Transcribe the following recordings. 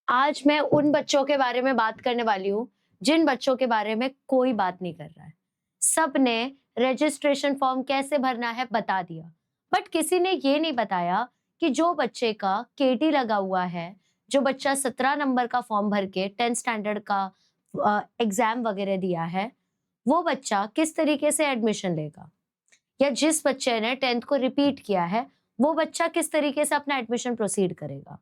आज मैं उन बच्चों के बारे में बात करने वाली हूँ, जिन बच्चों के बारे में कोई बात नहीं कर रहा है। सबने रजिस्ट्रेशन फॉर्म कैसे भरना है बता दिया, बट किसी ने ये नहीं बताया कि जो बच्चे का केटी लगा हुआ है, जो बच्चा 17 नंबर का फॉर्म भर के 10th स्टैंडर्ड का एग्ज़ाम वगैरह दिया है, वो बच्चा किस तरीके से एडमिशन लेगा? या जिस बच्चे ने 10th को रिपीट किया है, वो बच्चा किस तरीके से अपना एडमिशन प्रोसीड करेगा?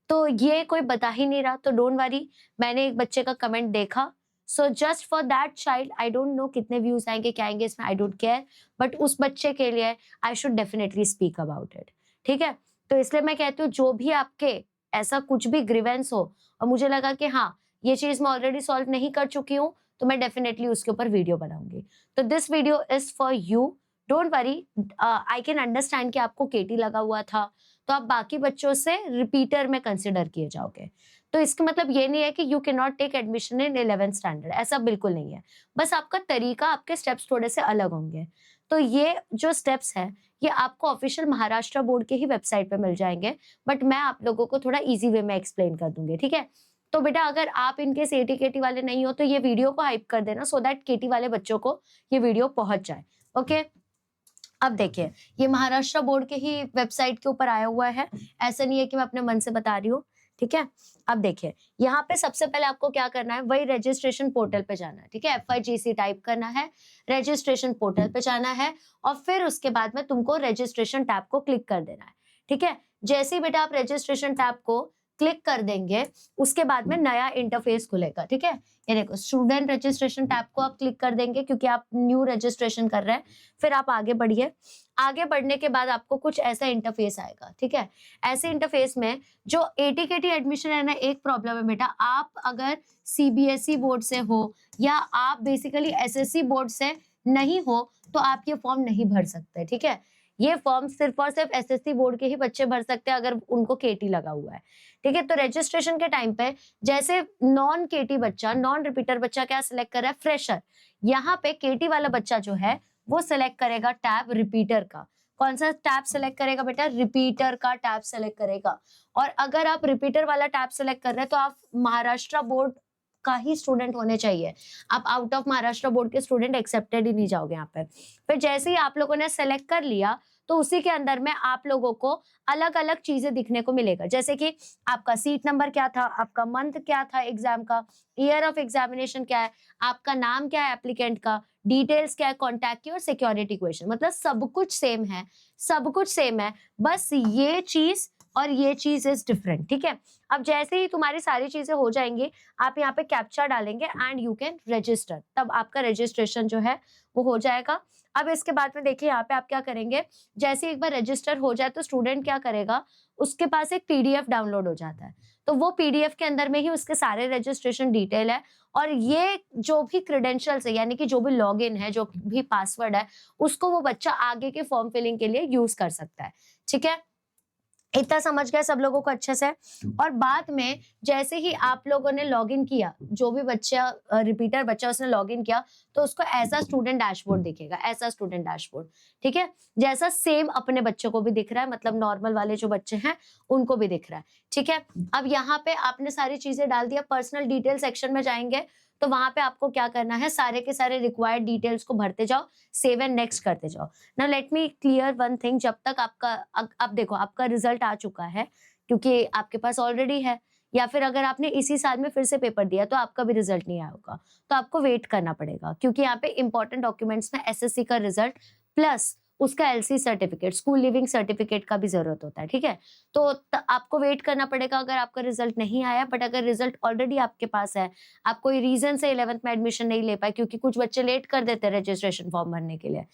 तो ये कोई बता ही नहीं रहा, तो डोंट वरी। मैंने एक बच्चे का कमेंट देखा, so just for that child I don't know कितने व्यूज आएंगे क्या आएंगे इसमें, आई डोंट केयर, बट उस बच्चे के लिए I should definitely speak about it. ठीक है, तो इसलिए मैं कहती हूँ जो भी आपके ऐसा कुछ भी ग्रीवेंस हो और मुझे लगा कि हाँ ये चीज मैं ऑलरेडी सॉल्व नहीं कर चुकी हूँ, तो मैं डेफिनेटली उसके ऊपर वीडियो बनाऊंगी। तो this video is for you. Don't worry, I can understand कि आपको केटी लगा हुआ था, तो आप बाकी बच्चों से रिपीटर में कंसिडर किए जाओगे। तो इसका मतलब ये नहीं है कि you can not take admission in 11th standard, ऐसा बिल्कुल नहीं है। बस आपका तरीका, आपके स्टेप्स थोड़े से अलग होंगे। तो ये जो स्टेप्स हैं, ये आपको ऑफिशियल महाराष्ट्र बोर्ड के ही वेबसाइट पे मिल जाएँगे, बट मैं आप लोगों को थोड़ा ईज़ी वे में एक्सप्लेन कर दूँगी, ठीक है? तो बेटा अगर आप इनकेस एटी-केटी वाले नहीं हो, तो ये वीडियो को हाइप कर देना सो दैट केटी वाले बच्चों को ये वीडियो पहुँच जाए, ओके? अब देखिए, ये महाराष्ट्र बोर्ड के ही वेबसाइट के ऊपर आया हुआ है। ऐसा नहीं है कि मैं अपने मन से बता रही हूँ, ठीक है? अब देखिए, यहाँ पे सबसे पहले आपको क्या करना है, वही रजिस्ट्रेशन पोर्टल पे जाना है, ठीक है? FIGC टाइप करना है, रजिस्ट्रेशन पोर्टल पे जाना है और फिर उसके बाद में तुमको रजिस्ट्रेशन टैब को क्लिक कर देना है, ठीक है? जैसे ही बेटा आप रजिस्ट्रेशन टैब को क्लिक कर देंगे, उसके बाद में नया इंटरफेस खुलेगा, ठीक है? ये देखो, स्टूडेंट रजिस्ट्रेशन टैब को आप क्लिक कर देंगे क्योंकि आप न्यू रजिस्ट्रेशन कर रहे हैं। फिर आप आगे बढ़िए। आगे बढ़ने के बाद आपको कुछ ऐसा इंटरफेस आएगा, ठीक है? ऐसे इंटरफेस में जो एटी-केटी एडमिशन है ना, एक प्रॉब्लम है बेटा, आप अगर सीबीएसई बोर्ड से हो या आप बेसिकली एसएससी बोर्ड से नहीं हो, तो आप ये फॉर्म नहीं भर सकते, ठीक है? ये फॉर्म सिर्फ और सिर्फ एसएससी बोर्ड के ही बच्चे भर सकते हैं अगर उनको केटी लगा हुआ है, ठीक है? तो रजिस्ट्रेशन के टाइम पे जैसे नॉन केटी बच्चा, नॉन रिपीटर बच्चा क्या सिलेक्ट कर रहा है? फ्रेशर। यहाँ पे केटी वाला बच्चा जो है वो सिलेक्ट करेगा टैब रिपीटर का। कौन सा टैब सिलेक्ट करेगा बेटा? रिपीटर का टैब सिलेक्ट करेगा। और अगर आप रिपीटर वाला टैब सिलेक्ट कर रहे हैं तो आप महाराष्ट्र बोर्ड का ही स्टूडेंट होने चाहिए। आप आउट ऑफ महाराष्ट्र बोर्ड के स्टूडेंट एक्सेप्टेड ही नहीं जाओगे यहाँ पे। फिर जैसे ही आप लोगों ने सेलेक्ट कर लिया, तो उसी के अंदर में आप लोगों को अलग-अलग चीजें दिखने को मिलेगा। जैसे कि आपका सीट नंबर क्या था, आपका मंथ क्या था एग्जाम का, ईयर ऑफ एग्जामिनेशन क्या है, आपका नाम क्या है एप्लीकेंट का, डिटेल्स क्या है कॉन्टैक्ट की और सिक्योरिटी क्वेश्चन, मतलब सब कुछ सेम है, सब कुछ सेम है, बस ये चीज और ये चीज इज डिफरेंट, ठीक है? अब जैसे ही तुम्हारी सारी चीजें हो जाएंगी, आप यहाँ पे कैप्चा डालेंगे एंड यू कैन रजिस्टर, तब आपका रजिस्ट्रेशन जो है वो हो जाएगा। अब इसके बाद में देखिए यहाँ पे आप क्या करेंगे, जैसे एक बार रजिस्टर हो जाए तो स्टूडेंट क्या करेगा, उसके पास एक पीडीएफ डाउनलोड हो जाता है, तो वो पीडीएफ के अंदर में ही उसके सारे रजिस्ट्रेशन डिटेल है और ये जो भी क्रेडेंशियल्स है, यानी कि जो भी लॉगिन है, जो भी पासवर्ड है, उसको वो बच्चा आगे के फॉर्म फिलिंग के लिए यूज कर सकता है, ठीक है? इतना समझ गए सब लोगों को अच्छे से? और बाद में जैसे ही आप लोगों ने लॉगिन किया, जो भी बच्चा रिपीटर बच्चा उसने लॉगिन किया, तो उसको ऐसा स्टूडेंट डैशबोर्ड दिखेगा, ऐसा स्टूडेंट डैशबोर्ड, ठीक है? जैसा सेम अपने बच्चों को भी दिख रहा है, मतलब नॉर्मल वाले जो बच्चे हैं उनको भी दिख रहा है, ठीक है? अब यहाँ पे आपने सारी चीजें डाल दिया, पर्सनल डिटेल सेक्शन में जाएंगे तो वहां पे आपको क्या करना है, सारे के सारे रिक्वायर्ड डिटेल्स को भरते जाओ, सेव एंड नेक्स्ट करते जाओ। Now let me clear one thing, जब तक आपका अब देखो आपका रिजल्ट आ चुका है क्योंकि आपके पास ऑलरेडी है, या फिर अगर आपने इसी साल में फिर से पेपर दिया तो आपका भी रिजल्ट नहीं आया होगा, तो आपको वेट करना पड़ेगा क्योंकि यहाँ पे इंपॉर्टेंट डॉक्यूमेंट्स में एसएससी का रिजल्ट प्लस उसका LC certificate, school leaving certificate का भी जरूरत होता है, ठीक है? तो आपको वेट करना पड़ेगा अगर आपका रिजल्ट नहीं आया, बट अगर रिजल्ट ऑलरेडी आपके पास है, आप कोई रीजन से 11th में एडमिशन नहीं ले पाए क्योंकि कुछ बच्चे लेट कर देते हैं रजिस्ट्रेशन फॉर्म भरने के लिए,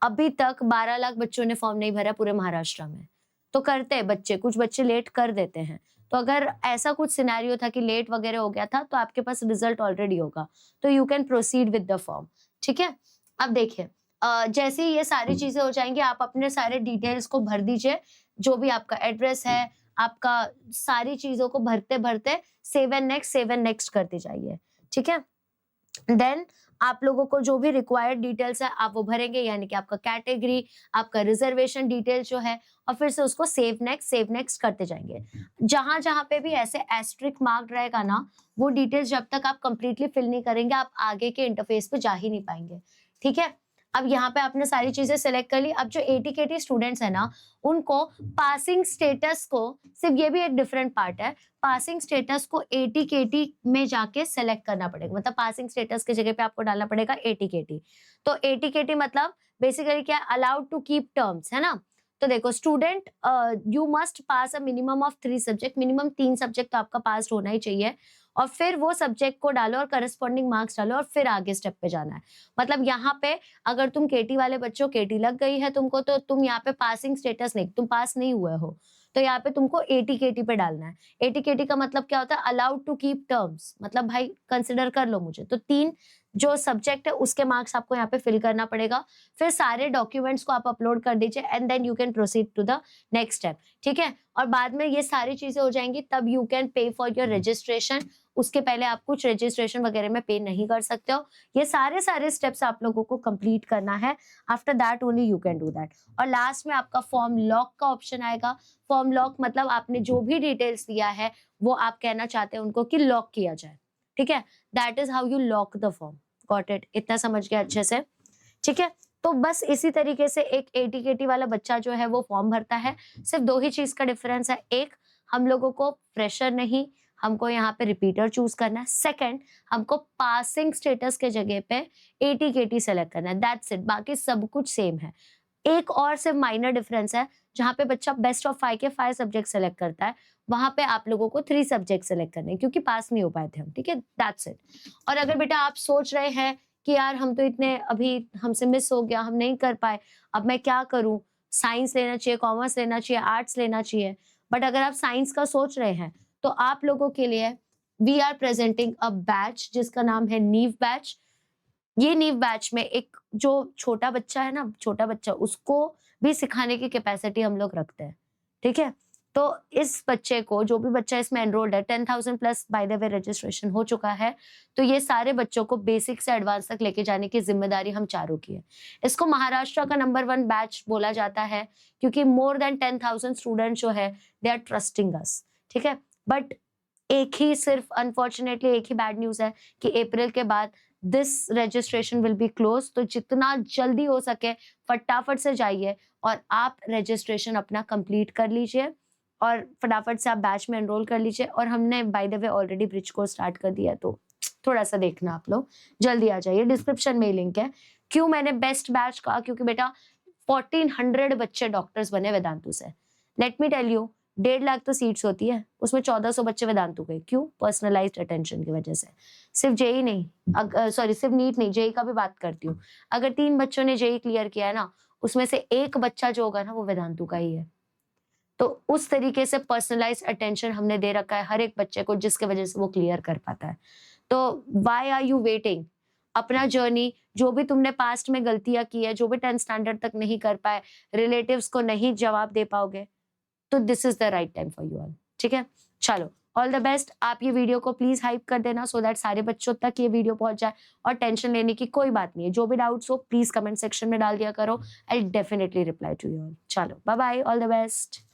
अभी तक 12 लाख बच्चों ने फॉर्म नहीं भरा पूरे महाराष्ट्र में, तो करते हैं बच्चे, कुछ बच्चे लेट कर देते हैं। तो अगर ऐसा कुछ सिनेरियो था कि लेट वगैरह हो गया था, तो आपके पास रिजल्ट ऑलरेडी होगा, तो you can proceed with the form, ठीक है? अब देखिए, जैसे ही ये सारी चीजें हो जाएंगी, आप अपने सारे डिटेल्स को भर दीजिए, जो भी आपका एड्रेस है, आपका सारी चीजों को भरते भरते सेव एंड नेक्स्ट करते जाइए, ठीक है? देन आप लोगों को जो भी रिक्वायर्ड डिटेल्स है आप वो भरेंगे, यानी कि आपका कैटेगरी, आपका रिजर्वेशन डिटेल जो है, और फिर से उसको सेव नेक्स्ट करते जाएंगे। जहां जहां पे भी ऐसे एस्ट्रिक मार्क रहेगा ना, वो डिटेल्स जब तक आप कंप्लीटली फिल नहीं करेंगे आप आगे के इंटरफेस पे जा ही नहीं पाएंगे। ठीक है, अब यहाँ पे आपने सारी चीजें सेलेक्ट कर ली। अब जो एटीकेटी स्टूडेंट्स है ना, उनको पासिंग स्टेटस को, सिर्फ ये भी एक डिफरेंट पार्ट है, पासिंग स्टेटस को एटीकेटी में जाके सेलेक्ट करना पड़ेगा। मतलब पासिंग स्टेटस की जगह पे आपको डालना पड़ेगा एटीकेटी। तो एटीकेटी मतलब बेसिकली क्या, अलाउड टू कीप टर्म्स, है ना। तो देखो student, you must pass a minimum of 3 subject, minimum 3 subject तो आपका पास होना ही चाहिए, और फिर वो सब्जेक्ट को डालो और करस्पॉन्डिंग मार्क्स डालो और फिर आगे स्टेप पे जाना है। मतलब यहाँ पे अगर तुम केटी वाले बच्चों, केटी लग गई है तुमको, तो तुम यहाँ पे पासिंग स्टेटस नहीं, तुम पास नहीं हुए हो, तो यहाँ पे तुमको एटीकेटी पे डालना है। एटीकेटी का मतलब क्या होता है, अलाउड टू कीप टर्म्स, मतलब भाई कंसिडर कर लो मुझे। तो 3 जो सब्जेक्ट है उसके मार्क्स आपको यहाँ पे फिल करना पड़ेगा। फिर सारे डॉक्यूमेंट्स को आप अपलोड कर दीजिए and then you can proceed to the next step. ठीक है, और बाद में ये सारी चीजें हो जाएंगी तब you can pay for your registration. उसके पहले आप कुछ रजिस्ट्रेशन वगैरह में पे नहीं कर सकते हो। ये सारे स्टेप्स आप लोगों को कंप्लीट करना है। After that only you can do that. और लास्ट में आपका फॉर्म लॉक का ऑप्शन आएगा। फॉर्म लॉक मतलब आपने जो भी डिटेल्स दिया है वो आप कहना चाहते हैं उनको कि लॉक किया जाए। ठीक है, that is how you lock the form. Got it? इतना समझ गया अच्छे से? ठीक है, तो बस इसी तरीके से एक एटीकेटी वाला बच्चा जो है वो फॉर्म भरता है। सिर्फ 2 ही चीज का डिफरेंस है। एक, हम लोगों को फ्रेशर नहीं, हमको यहाँ पे रिपीटर चूज करना है। सेकंड, हमको पासिंग स्टेटस के जगह पे एटीकेटी सेलेक्ट करना है। दैट्स इट, बाकी सब कुछ सेम है। एक और सिर्फ माइनर डिफरेंस है, जहाँ पे बच्चा बेस्ट ऑफ 5 के 5 सब्जेक्ट सेलेक्ट करता है, वहां पे आप लोगों को 3 सब्जेक्ट सेलेक्ट करने हैं, क्योंकि पास नहीं हो पाए थे हम। ठीक है, दैट्स इट। और अगर बेटा आप सोच रहे हैं कि यार हम तो इतने, अभी हमसे मिस हो गया, हम नहीं कर पाए, अब मैं क्या करूं, साइंस लेना चाहिए, कॉमर्स लेना चाहिए, आर्ट्स लेना चाहिए, बट अगर आप साइंस का सोच रहे हैं तो आप लोगों के लिए we are presenting a batch जिसका नाम है नीव बैच। ये नीव बैच में एक जो छोटा बच्चा है ना, छोटा बच्चा, उसको भी सिखाने की कैपेसिटी हम लोग रखते हैं। ठीक है, तो इस बच्चे को, जो भी बच्चा इसमें एनरोल्ड है, 10,000 plus by the way registration हो चुका है, तो ये सारे बच्चों को बेसिक से एडवांस तक लेके जाने की जिम्मेदारी हम चारों की है। इसको महाराष्ट्र का नंबर 1 बैच बोला जाता है, क्योंकि मोर देन 10,000 स्टूडेंट जो है दे आर ट्रस्टिंग अस। ठीक है, बट एक ही, सिर्फ अनफॉर्चुनेटली एक ही बैड न्यूज है कि अप्रैल के बाद this registration will be close. तो जितना जल्दी हो सके फटाफट से जाइए और आप रजिस्ट्रेशन अपना कंप्लीट कर लीजिए और फटाफट से आप बैच में एनरोल कर लीजिए। और हमने by the way already bridge course start कर दिया, तो थोड़ा सा देखना आप लोग, जल्दी आ जाइए। डिस्क्रिप्शन में लिंक है। क्यों मैंने बेस्ट बैच कहा, क्योंकि बेटा 1400 बच्चे डॉक्टर्स बने वेदांतु से। Let me tell you, 1.5 lakh तो सीट्स होती है, उसमें 1400 बच्चे वेदांतु गए। क्यों? पर्सनलाइज्ड अटेंशन की वजह से। सिर्फ जेई नहीं, सॉरी सिर्फ नीट नहीं, जेई का भी बात करती हूँ। अगर 3 बच्चों ने जेई क्लियर किया है ना, उसमें से एक बच्चा जो होगा ना वो वेदांतु का ही है। तो उस तरीके से पर्सनलाइज्ड अटेंशन हमने दे रखा है हर एक बच्चे को, जिसके वजह से वो क्लियर कर पाता है। तो व्हाई आर यू वेटिंग? अपना जर्नी, जो भी तुमने पास्ट में गलतियां की है, जो भी 10th स्टैंडर्ड तक नहीं कर पाए, रिलेटिव्स को नहीं जवाब दे पाओगे, तो this is the right time for you all. ठीक है, चलो ऑल द बेस्ट। आप ये वीडियो को प्लीज हाइप कर देना सो दैट सारे बच्चों तक ये वीडियो पहुंच जाए। और टेंशन लेने की कोई बात नहीं है, जो भी डाउट्स हो प्लीज कमेंट सेक्शन में डाल दिया करो। I definitely reply to you all. चलो bye bye, all the best.